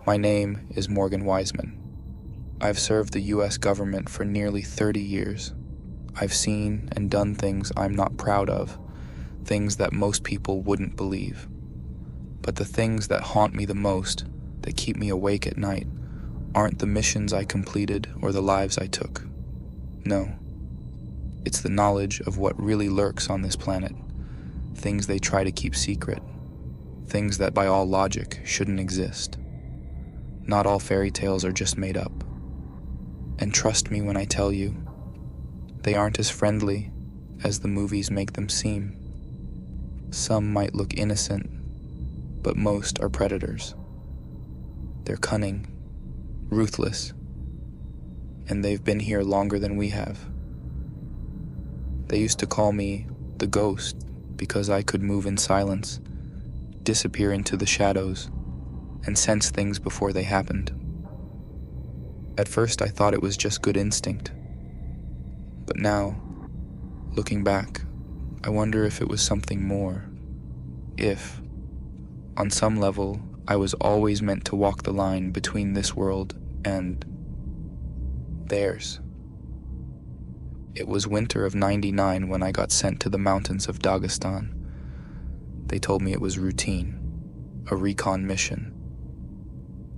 My name is Morgan Wiseman. I've served the U.S. government for nearly 30 years. I've seen and done things I'm not proud of, things that most people wouldn't believe. But the things that haunt me the most, that keep me awake at night, aren't the missions I completed or the lives I took. No. It's the knowledge of what really lurks on this planet, things they try to keep secret, things that by all logic shouldn't exist. Not all fairy tales are just made up. And trust me when I tell you, they aren't as friendly as the movies make them seem. Some might look innocent, but most are predators. They're cunning, ruthless, and they've been here longer than we have. They used to call me the ghost because I could move in silence, disappear into the shadows, and sense things before they happened. At first I thought it was just good instinct. But now, looking back, I wonder if it was something more. If, on some level, I was always meant to walk the line between this world and theirs. It was winter of '99 when I got sent to the mountains of Dagestan. They told me it was routine, a recon mission.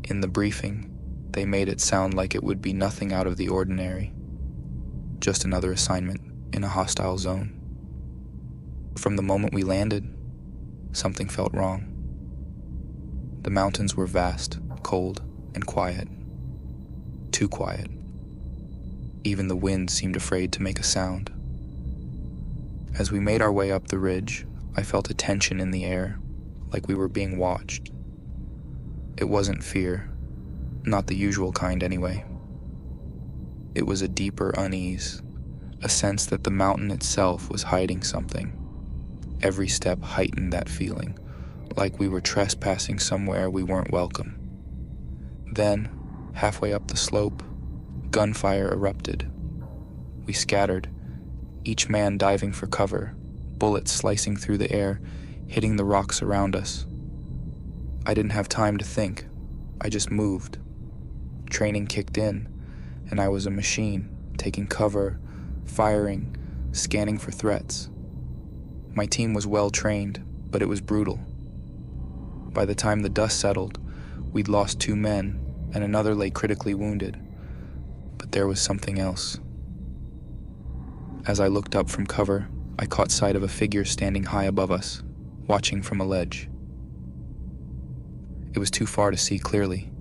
In the briefing, they made it sound like it would be nothing out of the ordinary, just another assignment in a hostile zone. From the moment we landed, something felt wrong. The mountains were vast, cold, and quiet. Too quiet. Even the wind seemed afraid to make a sound. As we made our way up the ridge, I felt a tension in the air, like we were being watched. It wasn't fear, not the usual kind anyway. It was a deeper unease, a sense that the mountain itself was hiding something. Every step heightened that feeling, like we were trespassing somewhere we weren't welcome. Then, halfway up the slope, gunfire erupted. We scattered, each man diving for cover, bullets slicing through the air, hitting the rocks around us. I didn't have time to think. I just moved. Training kicked in, and I was a machine, taking cover, firing, scanning for threats. My team was well trained, but it was brutal. By the time the dust settled, we'd lost 2 men, and another lay critically wounded. But there was something else. As I looked up from cover, I caught sight of a figure standing high above us, watching from a ledge. It was too far to see clearly,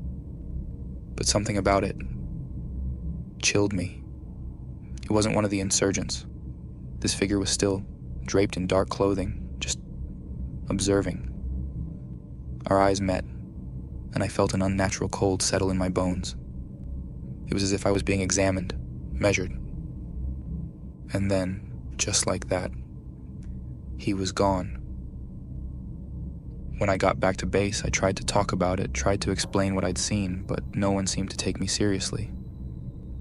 but something about it chilled me. It wasn't one of the insurgents. This figure was still draped in dark clothing, just observing. Our eyes met, and I felt an unnatural cold settle in my bones. It was as if I was being examined, measured. And then, just like that, he was gone. When I got back to base, I tried to talk about it, tried to explain what I'd seen, but no one seemed to take me seriously.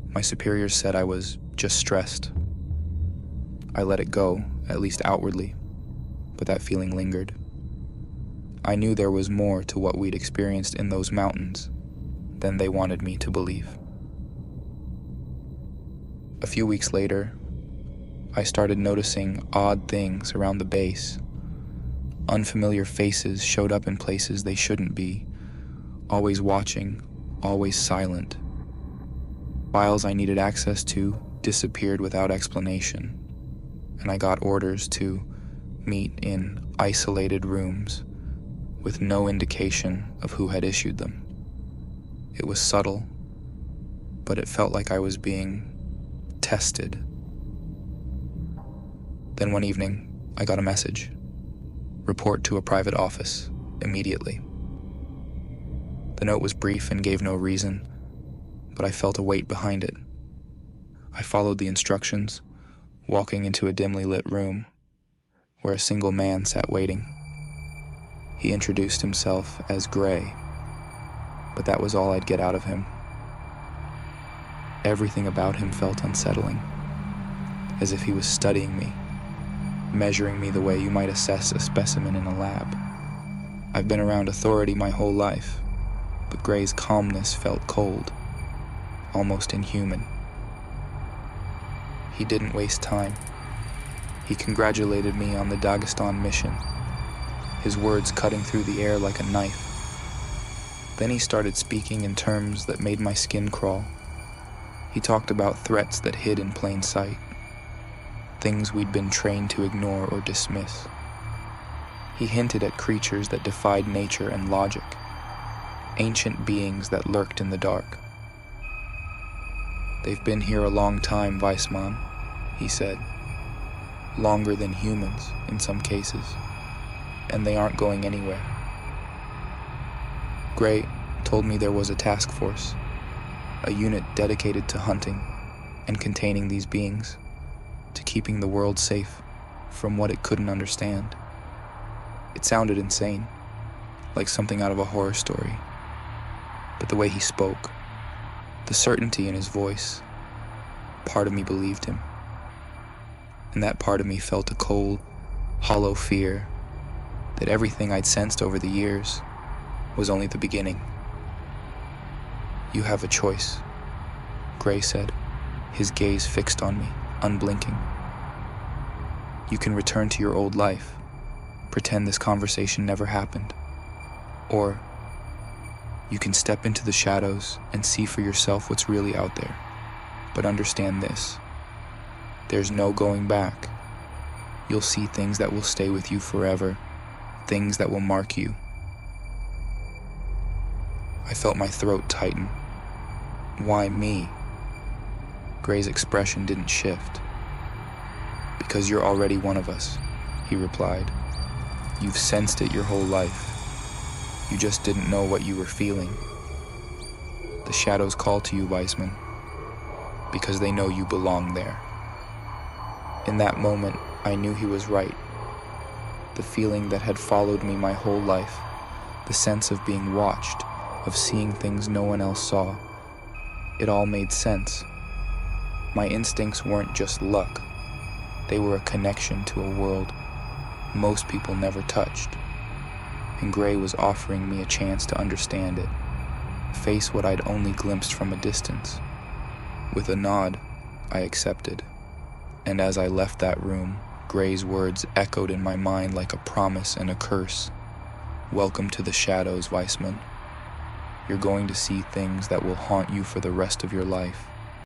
My superiors said I was just stressed. I let it go, at least outwardly, but that feeling lingered. I knew there was more to what we'd experienced in those mountains than they wanted me to believe. A few weeks later, I started noticing odd things around the base. Unfamiliar faces showed up in places they shouldn't be, always watching, always silent. Files I needed access to disappeared without explanation, and I got orders to meet in isolated rooms with no indication of who had issued them. It was subtle, but it felt like I was being tested. Then one evening, I got a message. Report to a private office, immediately. The note was brief and gave no reason, but I felt a weight behind it. I followed the instructions, walking into a dimly lit room where a single man sat waiting. He introduced himself as Gray, but that was all I'd get out of him. Everything about him felt unsettling, as if he was studying me, measuring me the way you might assess a specimen in a lab. I've been around authority my whole life, but Gray's calmness felt cold, almost inhuman. He didn't waste time. He congratulated me on the Dagestan mission, his words cutting through the air like a knife. Then he started speaking in terms that made my skin crawl. He talked about threats that hid in plain sight, things we'd been trained to ignore or dismiss. He hinted at creatures that defied nature and logic, ancient beings that lurked in the dark. "They've been here a long time, Weissman," he said. "Longer than humans, in some cases. And they aren't going anywhere." Gray told me there was a task force, a unit dedicated to hunting and containing these beings, to keeping the world safe from what it couldn't understand. It sounded insane, like something out of a horror story. But the way he spoke, the certainty in his voice, part of me believed him. And that part of me felt a cold, hollow fear that everything I'd sensed over the years was only the beginning. "You have a choice," Gray said, his gaze fixed on me, unblinking. "You can return to your old life, pretend this conversation never happened. Or you can step into the shadows and see for yourself what's really out there. But understand this: there's no going back. You'll see things that will stay with you forever, things that will mark you." I felt my throat tighten. Why me? Gray's expression didn't shift. "Because you're already one of us," he replied. "You've sensed it your whole life. You just didn't know what you were feeling. The shadows call to you, Weissman, because they know you belong there." In that moment, I knew he was right. The feeling that had followed me my whole life, the sense of being watched, of seeing things no one else saw, it all made sense. My instincts weren't just luck. They were a connection to a world most people never touched. And Gray was offering me a chance to understand it, face what I'd only glimpsed from a distance. With a nod, I accepted. And as I left that room, Gray's words echoed in my mind like a promise and a curse. "Welcome to the shadows, Weissman. You're going to see things that will haunt you for the rest of your life."